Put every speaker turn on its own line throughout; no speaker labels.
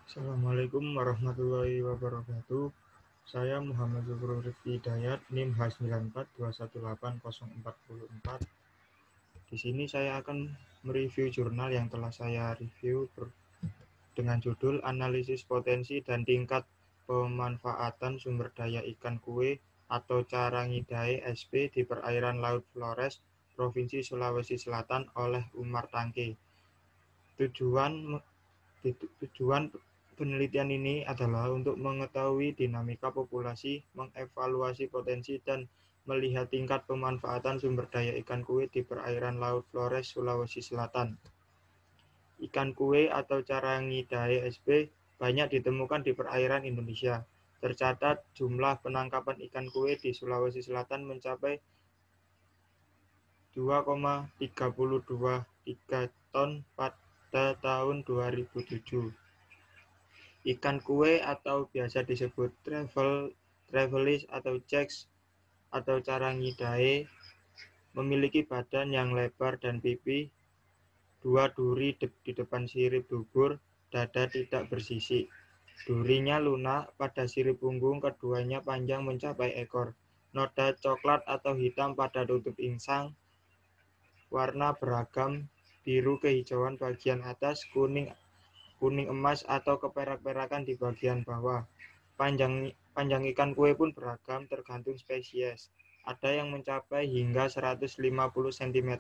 Assalamualaikum warahmatullahi wabarakatuh. Saya Muhammad Zuhro Rifki Hidayat, NIM H94218044. Di sini saya akan mereview jurnal yang telah saya review dengan judul Analisis Potensi dan Tingkat Pemanfaatan Sumber Daya Ikan Kue atau Cara Ngidai SP di Perairan Laut Flores, Provinsi Sulawesi Selatan oleh Umar Tangke. Tujuan penelitian ini adalah untuk mengetahui dinamika populasi, mengevaluasi potensi, dan melihat tingkat pemanfaatan sumber daya ikan kue di perairan Laut Flores, Sulawesi Selatan. Ikan kue atau cara ngidai SP banyak ditemukan di perairan Indonesia. Tercatat jumlah penangkapan ikan kue di Sulawesi Selatan mencapai 2,323 ton pada tahun 2007. Ikan kue atau biasa disebut travelis atau cheks atau cara ngidai memiliki badan yang lebar dan pipi, 2 duri di depan sirip dubur, dada tidak bersisik. Durinya lunak, pada sirip punggung keduanya panjang mencapai ekor. Noda coklat atau hitam pada tutup insang, warna beragam, biru kehijauan bagian atas, kuning emas atau keperak-perakan di bagian bawah. Panjang ikan kue pun beragam tergantung spesies. Ada yang mencapai hingga 150 cm.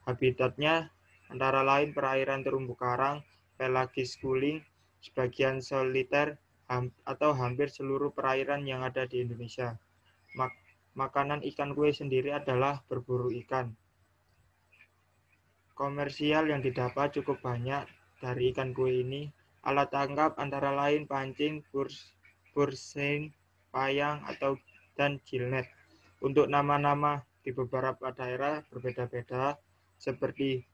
Habitatnya antara lain perairan terumbu karang, pelagis schooling, sebagian soliter, atau hampir seluruh perairan yang ada di Indonesia. Makanan ikan kue sendiri adalah berburu ikan. Komersial yang didapat cukup banyak dari ikan kue ini. Alat tangkap antara lain pancing, bursing, payang, dan gillnet. Untuk nama-nama di beberapa daerah berbeda-beda, seperti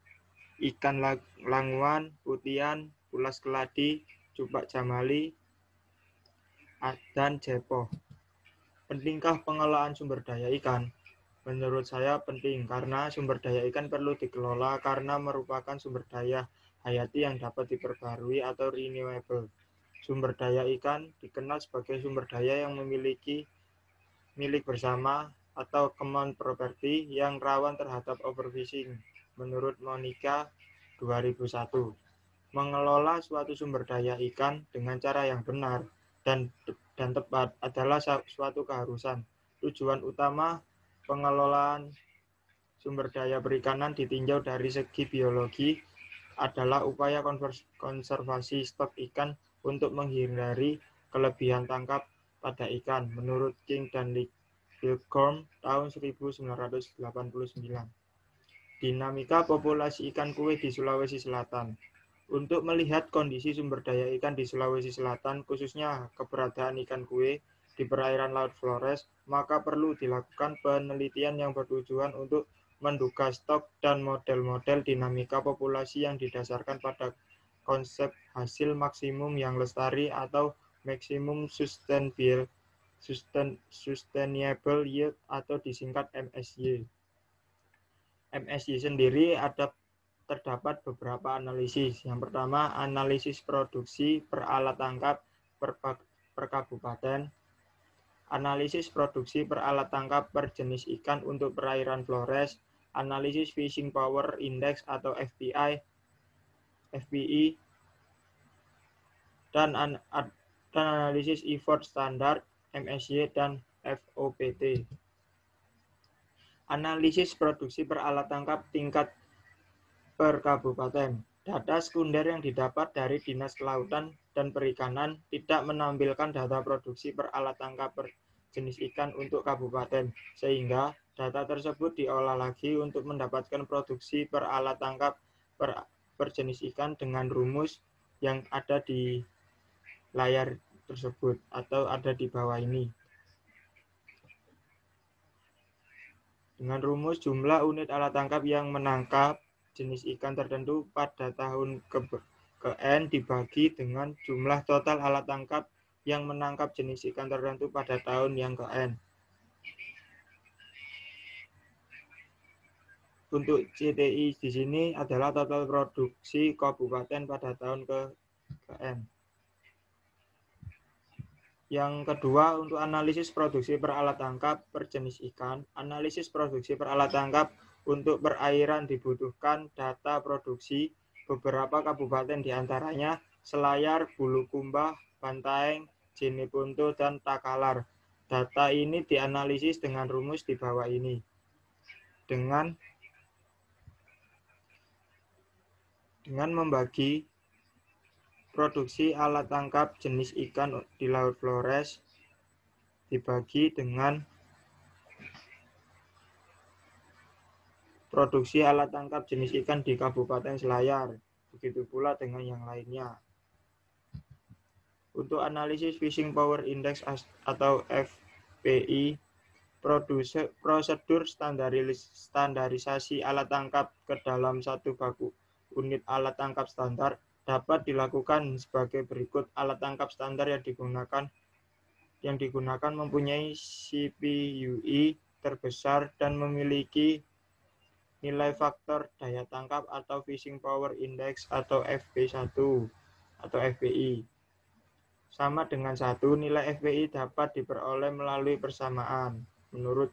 ikan languan, putian, pulas keladi, cupak jamali, dan jepoh. Pentingkah pengelolaan sumber daya ikan? Menurut saya penting karena sumber daya ikan perlu dikelola karena merupakan sumber daya hayati yang dapat diperbarui atau renewable. Sumber daya ikan dikenal sebagai sumber daya yang memiliki milik bersama atau common property yang rawan terhadap overfishing. Menurut Monica 2001, mengelola suatu sumber daya ikan dengan cara yang benar dan tepat adalah suatu keharusan. Tujuan utama pengelolaan sumber daya perikanan ditinjau dari segi biologi adalah upaya konservasi stok ikan untuk menghindari kelebihan tangkap pada ikan, menurut King dan Pilgrim tahun 1989. Dinamika populasi ikan kue di Sulawesi Selatan. Untuk melihat kondisi sumber daya ikan di Sulawesi Selatan, khususnya keberadaan ikan kue di perairan Laut Flores, maka perlu dilakukan penelitian yang bertujuan untuk menduga stok dan model-model dinamika populasi yang didasarkan pada konsep hasil maksimum yang lestari atau maximum sustainable yield atau disingkat MSY. MSY sendiri terdapat beberapa analisis. Yang pertama, analisis produksi per alat tangkap per kabupaten. Analisis produksi per alat tangkap per jenis ikan untuk perairan Flores. Analisis Fishing Power Index atau FPI. Dan analisis effort standar MSY dan FOPT. Analisis produksi per alat tangkap tingkat per kabupaten. Data sekunder yang didapat dari Dinas Kelautan dan Perikanan tidak menampilkan data produksi per alat tangkap per jenis ikan untuk kabupaten, sehingga data tersebut diolah lagi untuk mendapatkan produksi per alat tangkap per jenis ikan dengan rumus yang ada di layar tersebut atau ada di bawah ini. Dengan rumus jumlah unit alat tangkap yang menangkap jenis ikan tertentu pada tahun ke N dibagi dengan jumlah total alat tangkap yang menangkap jenis ikan tertentu pada tahun yang ke N. Untuk CTI di sini adalah total produksi kabupaten pada tahun ke ke N. Yang kedua, untuk analisis produksi per alat tangkap per jenis ikan. Analisis produksi per alat tangkap untuk perairan dibutuhkan data produksi beberapa kabupaten diantaranya Selayar, Bulukumba, Bantaeng, Jeneponto, dan Takalar. Data ini dianalisis dengan rumus di bawah ini. Dengan membagi produksi alat tangkap jenis ikan di Laut Flores dibagi dengan produksi alat tangkap jenis ikan di Kabupaten Selayar. Begitu pula dengan yang lainnya. Untuk analisis Fishing Power Index atau FPI, prosedur standarisasi alat tangkap ke dalam satu baku unit alat tangkap standar dapat dilakukan sebagai berikut. Alat tangkap standar yang digunakan mempunyai CPUI terbesar dan memiliki nilai faktor daya tangkap atau Fishing Power Index atau FP1 atau FPI sama dengan 1. Nilai FPI dapat diperoleh melalui persamaan menurut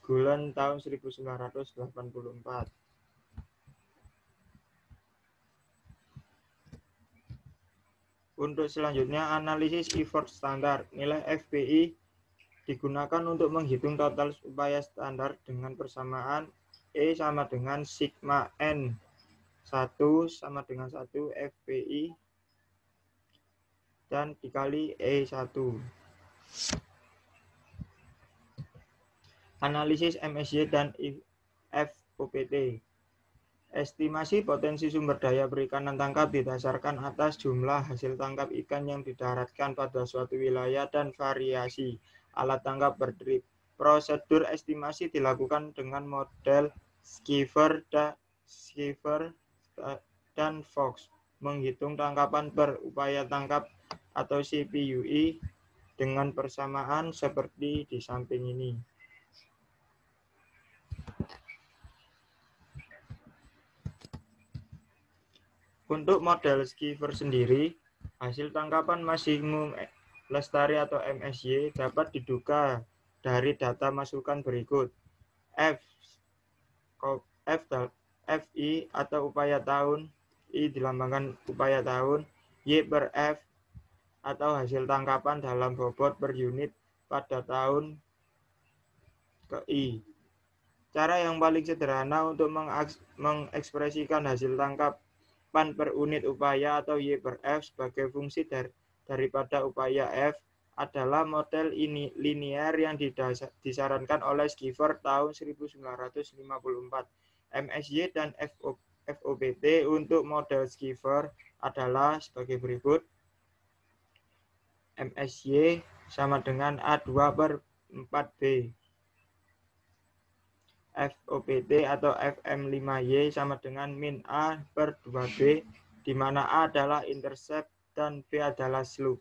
Gulen tahun 1984. Untuk selanjutnya, analisis effort standar. Nilai FPI digunakan untuk menghitung total upaya standar dengan persamaan E sama dengan sigma N 1 sama dengan 1 FPI dan dikali E1. Analisis MSY dan FOPT. Estimasi potensi sumber daya perikanan tangkap didasarkan atas jumlah hasil tangkap ikan yang didaratkan pada suatu wilayah dan variasi alat tangkap per trip. Prosedur estimasi dilakukan dengan model Skiver dan Fox. Menghitung tangkapan per upaya tangkap atau CPUI dengan persamaan seperti di samping ini. Untuk model Skiver sendiri, hasil tangkapan maksimum lestari atau MSY dapat diduga dari data masukan berikut. FI atau upaya tahun, I dilambangkan upaya tahun, Y per F atau hasil tangkapan dalam bobot per unit pada tahun ke I. Cara yang paling sederhana untuk mengekspresikan hasil tangkapan per unit upaya atau Y per F sebagai fungsi daripada upaya F adalah model linear yang disarankan oleh Skiver tahun 1954. MSY dan FOPT untuk model Skiver adalah sebagai berikut. MSY sama dengan A2 per 4B. FOPT atau FM5Y sama dengan min A per 2B, di mana A adalah intercept dan B adalah slope.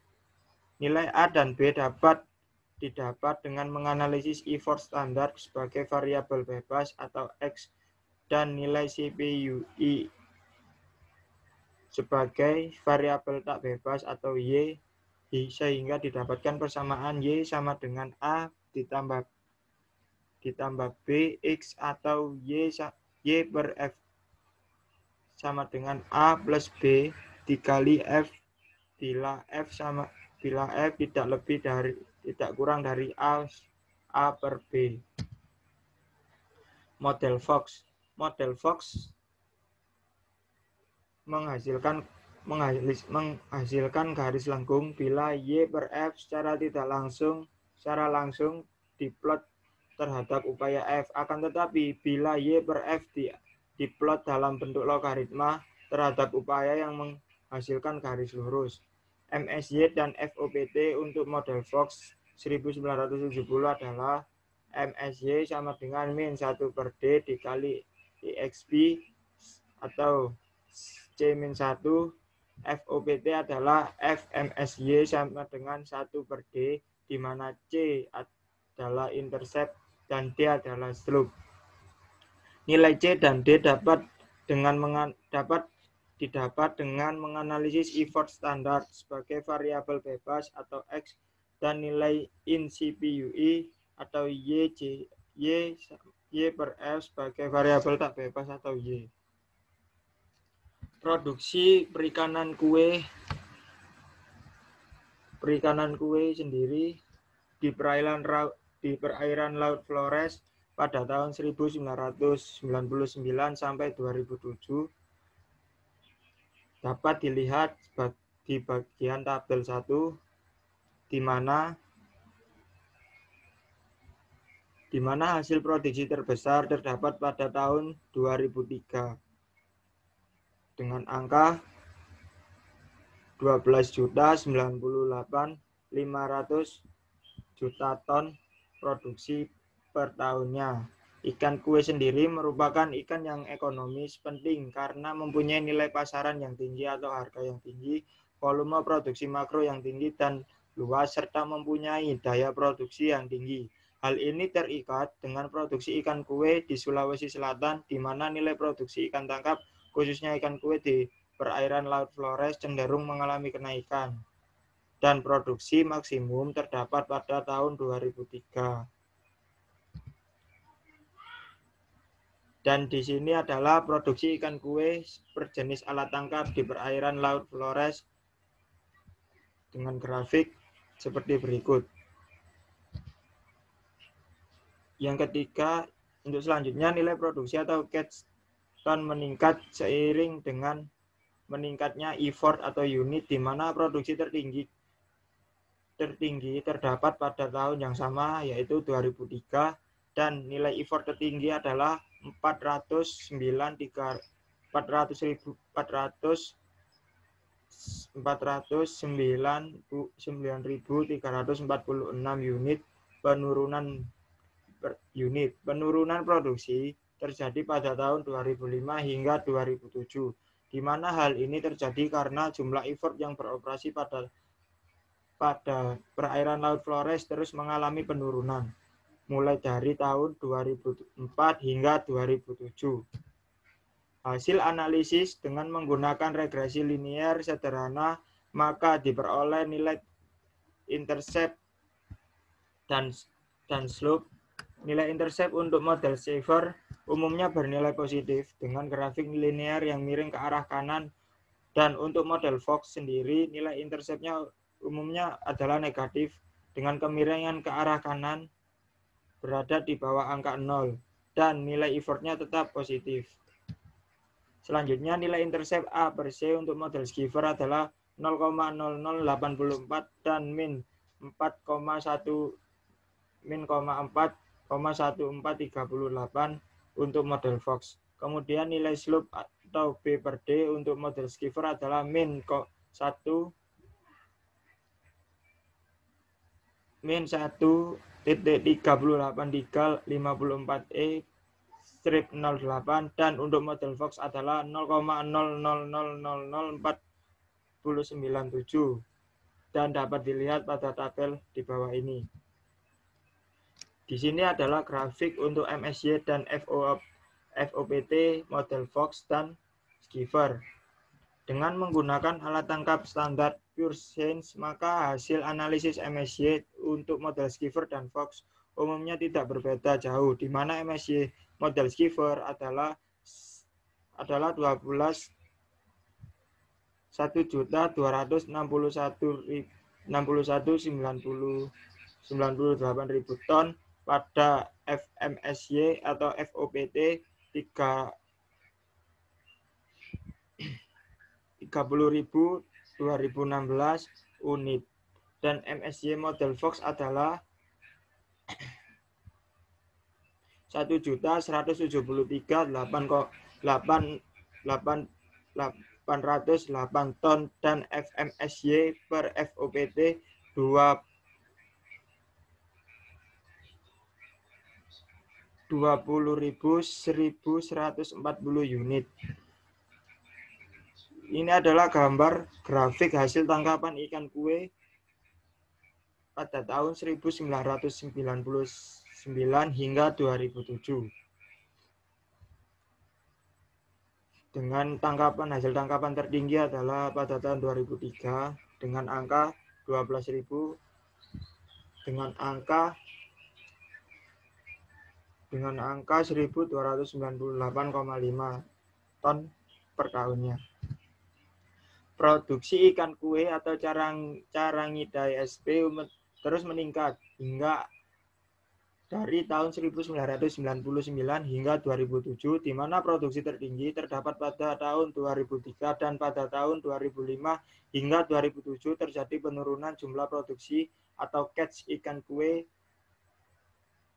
Nilai A dan B dapat didapat dengan menganalisis effort standar sebagai variabel bebas atau X dan nilai CPUI sebagai variabel tak bebas atau Y, sehingga didapatkan persamaan Y sama dengan A ditambah B X atau Y per F sama dengan A plus B dikali F bila F tidak kurang dari A per B. Model Fox menghasilkan garis lengkung bila Y per F secara langsung diplot terhadap upaya F. Akan tetapi bila Y per F diplot dalam bentuk logaritma terhadap upaya yang menghasilkan garis lurus. MSY dan FOPT untuk model Fox 1970 adalah MSY sama dengan min 1 per D dikali EXP atau C-1. FOPT adalah FMSY sama dengan 1 per D, di mana C adalah intercept dan D adalah slope. Nilai C dan D dapat didapat dengan menganalisis effort standar sebagai variabel bebas atau X dan nilai in CPUI atau Y per F sebagai variabel tak bebas atau Y. Produksi perikanan kue sendiri di perairan Laut Flores pada tahun 1999 sampai 2007 dapat dilihat di bagian tabel 1 di mana hasil produksi terbesar terdapat pada tahun 2003 dengan angka 12.098.500 juta ton produksi per tahunnya. Ikan kue sendiri merupakan ikan yang ekonomis penting karena mempunyai nilai pasaran yang tinggi atau harga yang tinggi, volume produksi makro yang tinggi dan luas, serta mempunyai daya produksi yang tinggi. Hal ini terikat dengan produksi ikan kue di Sulawesi Selatan, di mana nilai produksi ikan tangkap, khususnya ikan kue di perairan Laut Flores, cenderung mengalami kenaikan. Dan produksi maksimum terdapat pada tahun 2003. Dan di sini adalah produksi ikan kue berjenis alat tangkap di perairan Laut Flores dengan grafik seperti berikut. Yang ketiga, untuk selanjutnya nilai produksi atau catch ton meningkat seiring dengan meningkatnya effort atau unit, di mana produksi tertinggi terdapat pada tahun yang sama, yaitu 2003, dan nilai effort tertinggi adalah 409.346 unit. Penurunan produksi terjadi pada tahun 2005 hingga 2007, di mana hal ini terjadi karena jumlah effort yang beroperasi pada perairan Laut Flores terus mengalami penurunan mulai dari tahun 2004 hingga 2007. Hasil analisis dengan menggunakan regresi linear sederhana, maka diperoleh nilai intercept dan slope. Nilai intercept untuk model Sheffer umumnya bernilai positif dengan grafik linear yang miring ke arah kanan, dan untuk model Fox sendiri nilai interceptnya umumnya adalah negatif dengan kemiringan ke arah kanan berada di bawah angka 0 dan nilai effortnya tetap positif. Selanjutnya nilai intercept A per C untuk model Sheffer adalah 0,0084 dan min 4,1438 untuk model Fox. Kemudian nilai slope atau B per D untuk model Sheffer adalah min 1.38354E strip 08 dan untuk model Fox adalah 0,00000497 dan dapat dilihat pada tabel di bawah ini. Di sini adalah grafik untuk MSY dan FOPT model Fox dan Sheffer. Dengan menggunakan alat tangkap standar Pure Science, maka hasil analisis MSY untuk model Sheffer dan Fox umumnya tidak berbeda jauh, di mana MSY model Sheffer adalah 1.261.998.000 ton pada FMSY atau FOPT 30.000 unit, dan MSY model Fox adalah 1.173.808 ton dan FMSY per FOPT 20.140 unit. Ini adalah gambar grafik hasil tangkapan ikan kue pada tahun 1999 hingga 2007. dengan hasil tangkapan tertinggi adalah pada tahun 2003 dengan angka 12.000 dengan angka 1.298,5 ton per tahunnya. Produksi ikan kue atau carangidai SP terus meningkat hingga dari tahun 1999 hingga 2007, di mana produksi tertinggi terdapat pada tahun 2003 dan pada tahun 2005 hingga 2007 terjadi penurunan jumlah produksi atau catch ikan kue.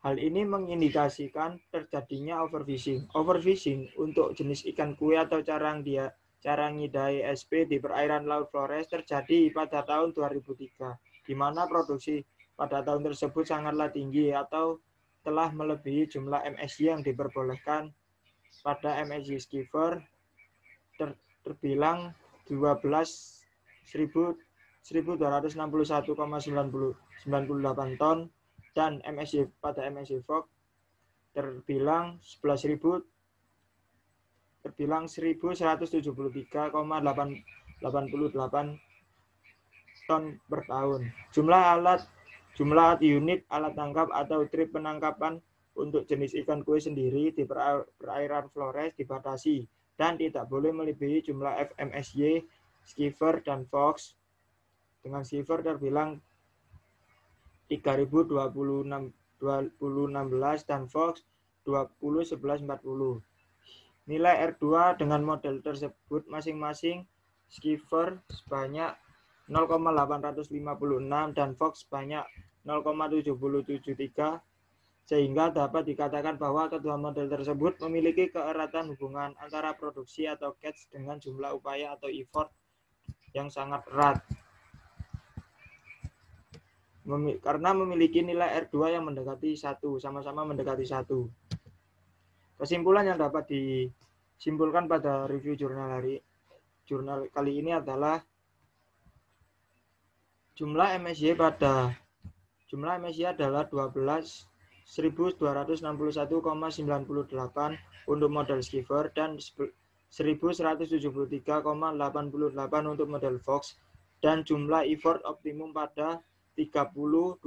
Hal ini mengindikasikan terjadinya overfishing. Overfishing untuk jenis ikan kue atau carangidai SP di perairan Laut Flores terjadi pada tahun 2003, di mana produksi pada tahun tersebut sangatlah tinggi atau telah melebihi jumlah MSY yang diperbolehkan. Pada MSY Skipper terbilang 12.261,98 ton dan pada MSY Fox terbilang 1.173,88 ton per tahun. Jumlah unit alat tangkap atau trip penangkapan untuk jenis ikan kue sendiri di perairan Flores dibatasi dan tidak boleh melebihi jumlah FMSY, Skipper, dan Fox. Dengan Skipper terbilang 3.020 2016 dan Fox 2011-40. Nilai R2 dengan model tersebut masing-masing Skipper sebanyak 0,856 dan Fox sebanyak 0,773, sehingga dapat dikatakan bahwa kedua model tersebut memiliki keeratan hubungan antara produksi atau catch dengan jumlah upaya atau effort yang sangat erat. Karena memiliki nilai R2 yang mendekati 1, sama-sama mendekati 1. Kesimpulan yang dapat disimpulkan pada review jurnal kali ini adalah jumlah MSY adalah 12.261,98 untuk model Skipper dan 1.173,88 untuk model Fox, dan jumlah effort optimum pada 30-2016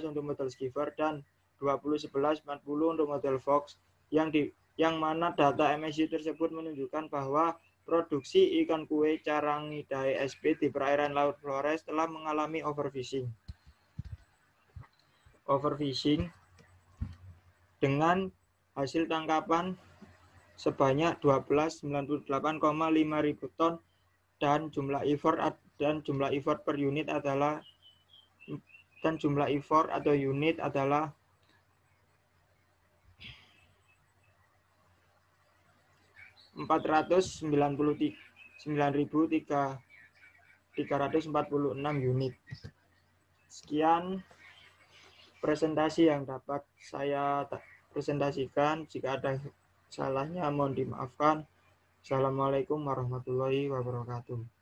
untuk model Skipper dan 20-11-40 untuk model Fox, yang mana data MSY tersebut menunjukkan bahwa produksi ikan kue carangidai SP di perairan Laut Flores telah mengalami overfishing dengan hasil tangkapan sebanyak 1298,5 ribu ton dan jumlah effort per unit adalah 499.346 unit. Sekian presentasi yang dapat saya presentasikan. Jika ada salahnya mohon dimaafkan. Assalamualaikum warahmatullahi wabarakatuh.